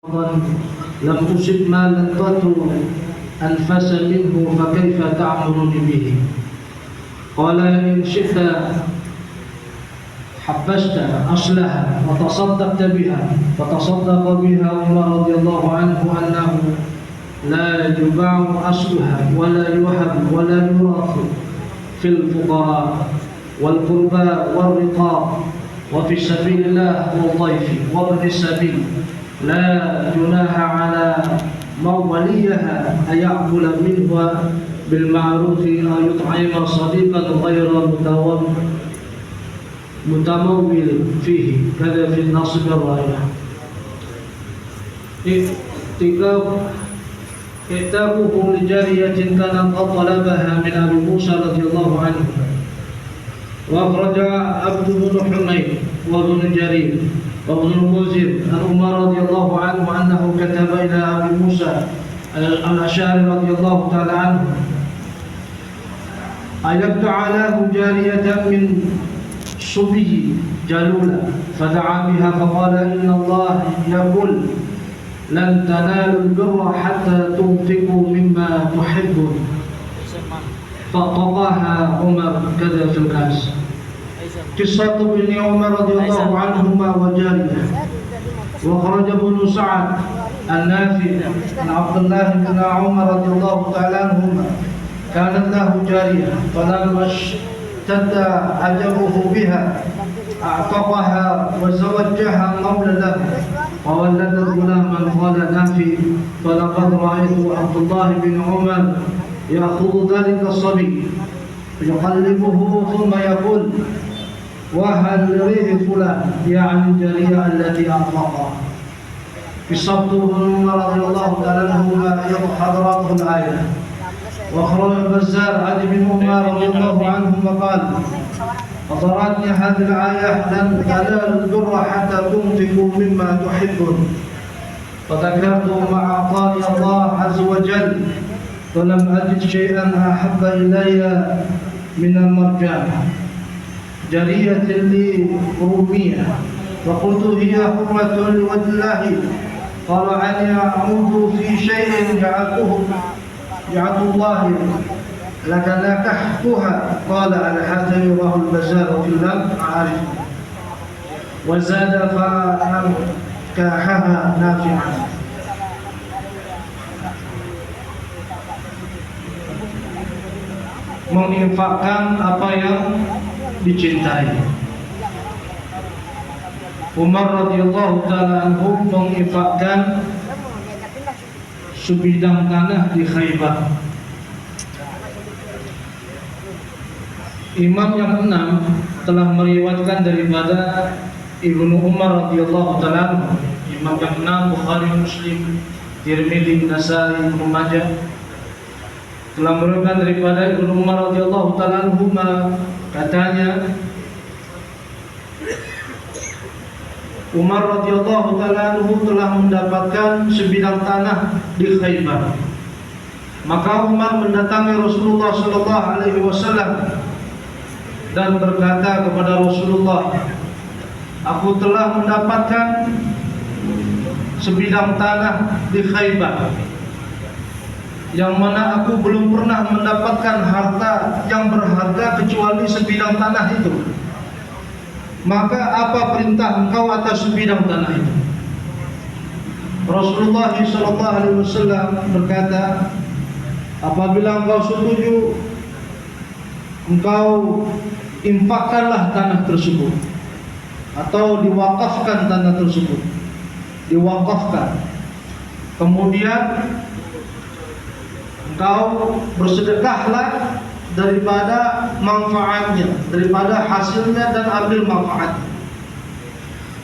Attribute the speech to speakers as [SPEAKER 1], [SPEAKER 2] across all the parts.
[SPEAKER 1] لم تصب ما لذة أنفس منه فكيف تعمرني به؟ قال إن شئت حبست أصلها وتصدقت بها، فتصدق بها عمر رضي الله عنه أنه لا يباع أصلها ولا يوهب ولا يورث في الفقراء والقربى والرقاب وفي سبيل الله والضيف وابن السبيل، لا جناح على من وليها أن يأكل منها بالمعروف أو يطعم صديقا غير متمول فيه، كذا في النصب الراية. كتابه لجارية كانت قد طلبها من أبي موسى رضي الله عنه. وأخرج عبد بن حميد وابن جرير وابن المنذر عن عمر رضي الله عنه أنه كتب إلى أبي موسى الأشعري رضي الله تعالى عنه أن يبتع له جارية من صبي جلولة، فدعا بها فقال إن الله يقول لن تنالوا البر حتى تنفقوا مما تحبون، فطقاها عمر كذا في الكاس. قصة ابن عمر رضي الله عنهما وجارية. وخرج ابن سعد النافع عن عبد الله بن عمر رضي الله تعالى عنهما كانت له جارية، فلما اشتد عجبه بها أعتقها وزوجها مولى له وولدت غلاما. قال نافع فلقد رأيت عبد الله بن عمر يأخذ ذلك الصبي يقلبه ثم يقول وهل ريه فلان، يعني الجارية التي أعتقها. قصة ابن عمر رضي الله تعالى عنهما حضرته الآية. وأخرج البزار عن ابن عمر رضي الله عنهما قال أضرتني هذه الآية لن تنالوا البر حتى تنفقوا مما تحبون، فذكرت ما أعطاني الله عز وجل ولم أجد شيئا أحب إلي من المرجان جارية لي رومية، فقلت هي حرمة لوجه الله. قال أني أعود في شيء جعلت الله لك نكحتها. قال هذا رواه البزار في اللفظ عارف، وزاد فأنكحها نافعا. Menginfakkan apa yang dicintai. Umar radhiyallahu ta'ala anhu menginfakkan sebidang tanah di Khaybar. Imam yang enam telah meriwayatkan daripada Ibnu Umar radhiyallahu ta'ala anhu. Imam yang enam Bukhari, Muslim, Tirmidzi, Nasai, Ibnu Majah telah meriwayatkan daripada Ibnu Umar radhiyallahu ta'ala anhu, katanya Umar radhiyallahu ta'ala anhu telah mendapatkan sebidang tanah di Khaybar. Maka Umar mendatangi Rasulullah sallallahu alaihi wasallam dan berkata kepada Rasulullah, aku telah mendapatkan sebidang tanah di Khaybar, yang mana aku belum pernah mendapatkan harta yang berharga kecuali sebidang tanah itu. Maka apa perintah engkau atas sebidang tanah itu? Rasulullah SAW berkata, apabila engkau setuju, engkau infakkanlah tanah tersebut, atau diwakafkan tanah tersebut, diwakafkan. Kemudian engkau bersedekahlah daripada manfaatnya, daripada hasilnya, dan ambil manfaat.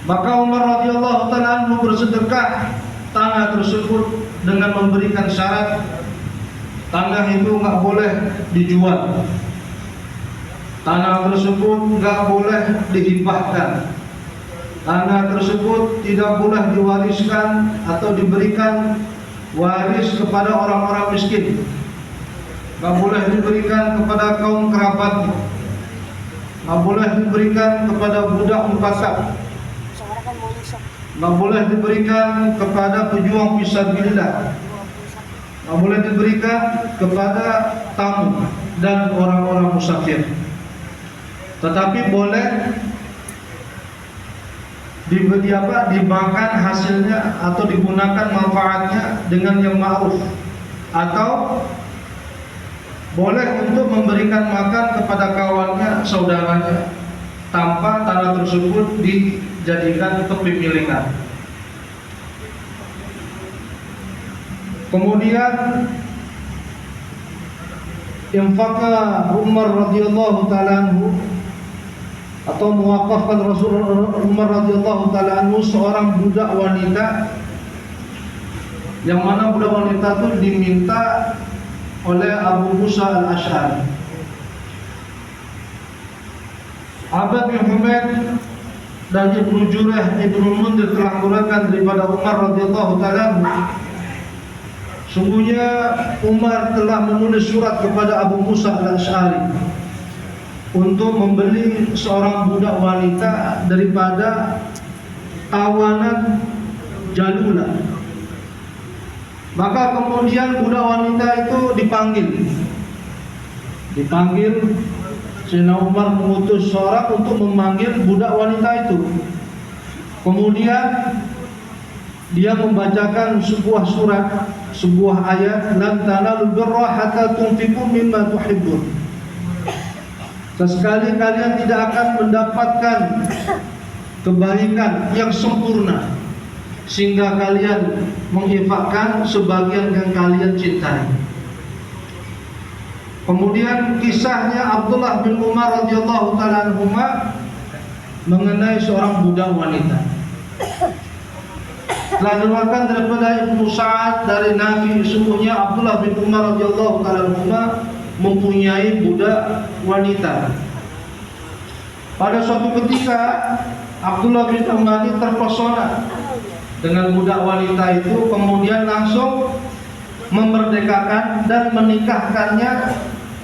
[SPEAKER 1] Maka Umar radhiyallahu ta'ala anhu bersedekah tanah tersebut dengan memberikan syarat tanah itu nggak boleh dijual, tanah tersebut nggak boleh dihibahkan, tanah tersebut tidak boleh diwariskan atau diberikan waris kepada orang-orang miskin, nggak boleh diberikan kepada kaum kerabat, nggak boleh diberikan kepada budak mukasab, nggak boleh diberikan kepada pejuang fisabilillah, nggak boleh diberikan kepada tamu dan orang-orang musafir. Tetapi boleh dimakan hasilnya atau digunakan manfaatnya dengan yang ma'ruf, atau boleh untuk memberikan makan kepada kawannya, saudaranya, tanpa tanah tersebut dijadikan kepemilikan. Kemudian infaqah Umar radhiyallahu ta'ala anhu, atau mewakafkan Rasulullah Umar radhiyallahu ta'ala anhu seorang budak wanita, yang mana budak wanita itu diminta oleh Abu Musa al-Ash'ari. Abad bin Humaid dan Ibnu Jurayh, Ibnu Mundir telah meriwayatkan daripada Umar radhiyallahu ta'ala anhu, sungguhnya Umar telah menulis surat kepada Abu Musa al-Ash'ari untuk membeli seorang budak wanita daripada tawanan Jalulah. Maka kemudian budak wanita itu dipanggil. Sayyidina Umar mengutus seorang untuk memanggil budak wanita itu. Kemudian dia membacakan sebuah surat, sebuah ayat, lan tanalul birra hatta tunfiqu mimma tuhibbun. Sesekali kalian tidak akan mendapatkan kebaikan yang sempurna sehingga kalian menginfakkan sebagian yang kalian cintai. Kemudian kisahnya Abdullah bin Umar radhiyallahu ta'ala anhuma mengenai seorang budak wanita. Telah diriwayatkan daripada Ibnu Sa'ad dari Nafi, sungguhnya Abdullah bin Umar radhiyallahu ta'ala anhuma mempunyai budak wanita. Pada suatu ketika Abdullah bin Umar ini terpesona dengan budak wanita itu, kemudian langsung memerdekakan dan menikahkannya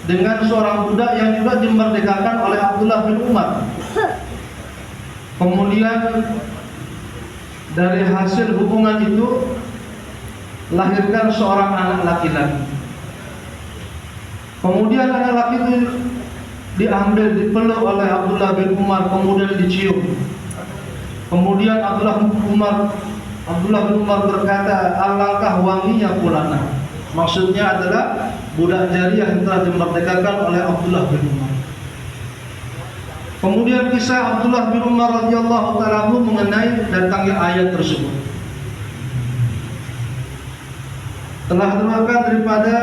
[SPEAKER 1] dengan seorang budak yang juga dimerdekakan oleh Abdullah bin Umar. Kemudian dari hasil hubungan itu lahirkan seorang anak laki-laki. Kemudian anak laki itu diambil, dipeluk oleh Abdullah bin Umar, kemudian dicium. Kemudian Abdullah bin Umar berkata, alangkah wanginya fulana. Maksudnya adalah budak jariyah yang telah dimerdekakan oleh Abdullah bin Umar. Kemudian kisah Abdullah bin Umar radhiyallahu ta'ala mengenai datangnya ayat tersebut. Telah diriwayatkan daripada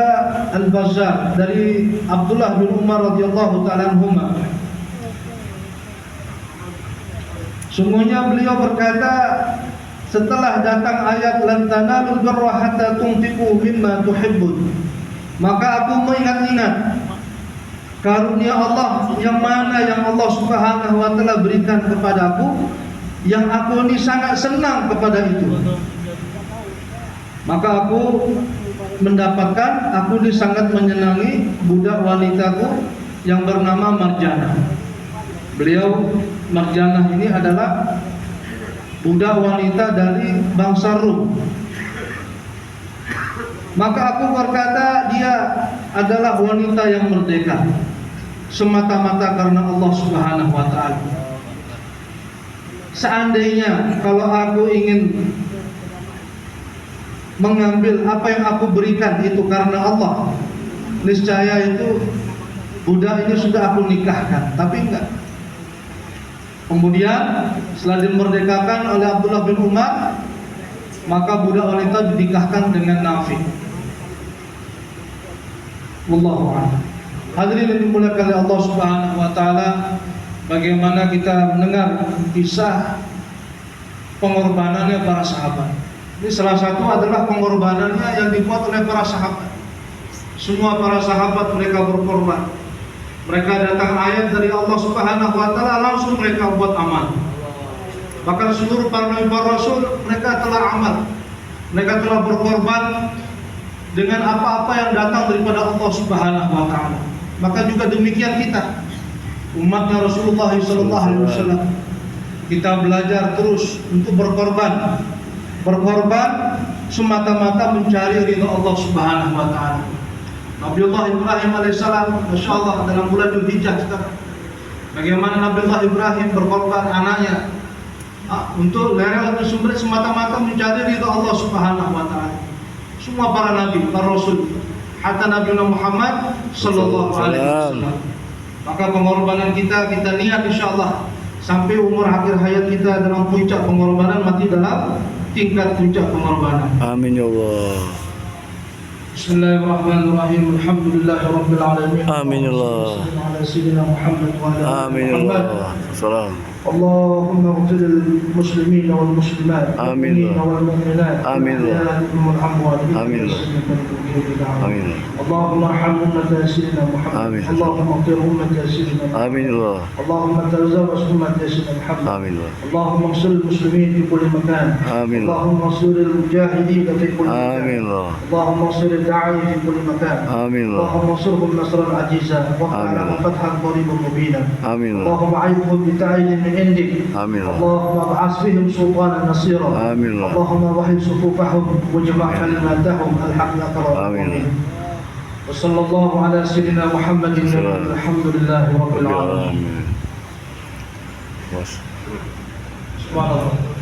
[SPEAKER 1] Al-Bazzar dari Abdullah bin Umar radhiyallahu ta'ala anhuma, sungguhnya beliau berkata, setelah datang ayat lan tanalul birra hatta tunfiqu mimma tuhibbun, maka aku mengingat-ingat karunia Allah yang mana yang Allah Subhanahu wa ta'ala berikan kepadaku, yang aku ini sangat senang kepada itu. Maka aku mendapatkan, aku ini sangat menyenangi budak wanitaku yang bernama Marjanah. Beliau Marjanah ini adalah budak wanita dari bangsa Rum. Maka aku berkata, dia adalah wanita yang merdeka semata-mata karena Allah Subhanahu wa ta'ala. Seandainya kalau aku ingin mengambil apa yang aku berikan itu karena Allah, niscaya itu budak ini sudah aku nikahkan, tapi enggak. Kemudian setelah dimerdekakan oleh Abdullah bin Umar, maka budak wanita dinikahkan dengan Nafi. Wallahu a'lam. Hadirin yang dimuliakan oleh Allah Subhanahu wa ta'ala, bagaimana kita mendengar kisah pengorbanannya para sahabat. Ini salah satu adalah pengorbanannya yang dibuat oleh para sahabat. Semua para sahabat mereka berkorban. Mereka datang ayat dari Allah Subhanahu wa ta'ala, langsung mereka buat amal. Bahkan seluruh para nabi, para rasul, mereka telah amal. Mereka telah berkorban dengan apa-apa yang datang daripada Allah Subhanahu wa ta'ala. Maka juga demikian kita, umatnya Rasulullah sallallahu alaihi wasallam. kita belajar terus untuk berkorban semata-mata mencari ridha Allah Subhanahu wa taala. Nabiullah Ibrahim alaihissalam, Masya Allah, dalam bulan Dzulhijjah sekarang, bagaimana Nabiullah Ibrahim berkorban anaknya untuk lerel untuk sumber semata-mata mencari ridha Allah Subhanahu wa taala. Semua para nabi, para rasul, hatta Nabi Muhammad sallallahu alaihi wasallam. Maka pengorbanan kita niat insyaallah sampai umur akhir hayat kita dalam puncak pengorbanan, mati dalam tingkat puncak pengorbanan.
[SPEAKER 2] Amin ya Allah.
[SPEAKER 1] Bismillahirrahmanirrahim. Alhamdulillahirabbil alamin.
[SPEAKER 2] Amin ya Allah. Amin ya Allah. Salam.
[SPEAKER 1] اللهم اغفر للمسلمين والمسلمات
[SPEAKER 2] آمين
[SPEAKER 1] والمؤمنات
[SPEAKER 2] آمين
[SPEAKER 1] والأموات
[SPEAKER 2] آمين آمين
[SPEAKER 1] اللهم ارحم أمة سيدنا محمد
[SPEAKER 2] آمين
[SPEAKER 1] اللهم اغفر أمة سيدنا محمد
[SPEAKER 2] آمين الله
[SPEAKER 1] اللهم تزوج أمة سيدنا محمد
[SPEAKER 2] آمين الله
[SPEAKER 1] اللهم انصر المسلمين في كل مكان
[SPEAKER 2] آمين الله
[SPEAKER 1] اللهم انصر المجاهدين في كل مكان
[SPEAKER 2] آمين الله
[SPEAKER 1] اللهم انصر الداعين في كل مكان
[SPEAKER 2] آمين الله
[SPEAKER 1] اللهم انصرهم نصرا عزيزا وافتح لهم فتحا قريبا مبينا
[SPEAKER 2] آمين الله
[SPEAKER 1] اللهم اعذهم بتعيين من عندك
[SPEAKER 2] آمين الله
[SPEAKER 1] اللهم ابعث فيهم سلطانا نصيرا
[SPEAKER 2] آمين الله
[SPEAKER 1] اللهم وحد صفوفهم واجمع كلماتهم الحق اقرب
[SPEAKER 2] آمين
[SPEAKER 1] وصلى الله على سيدنا محمد الحمد لله رب العالمين.
[SPEAKER 2] آمين.
[SPEAKER 1] سبحان الله.